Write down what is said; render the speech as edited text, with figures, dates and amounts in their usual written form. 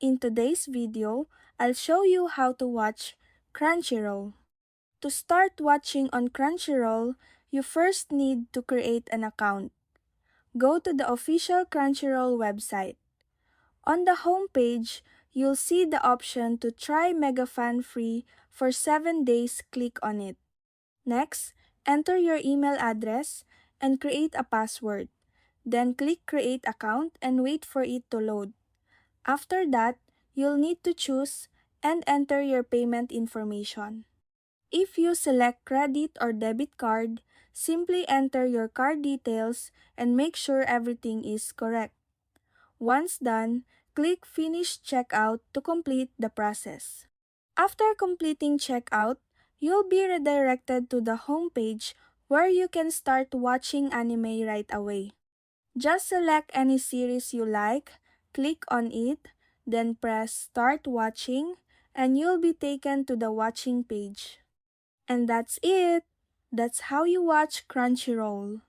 In today's video, I'll show you how to watch Crunchyroll. To start watching on Crunchyroll, you first need to create an account. Go to the official Crunchyroll website. On the home page, you'll see the option to try MegaFan free for 7 days. Click on it. Next, enter your email address and create a password. Then click Create Account and wait for it to load. After that, you'll need to choose and enter your payment information. If you select credit or debit card, simply enter your card details and make sure everything is correct. Once done, click Finish Checkout to complete the process. After completing checkout, you'll be redirected to the home page where you can start watching anime right away. Just select any series you like, click on it, then press Start Watching, and you'll be taken to the watching page. And that's it! That's how you watch Crunchyroll.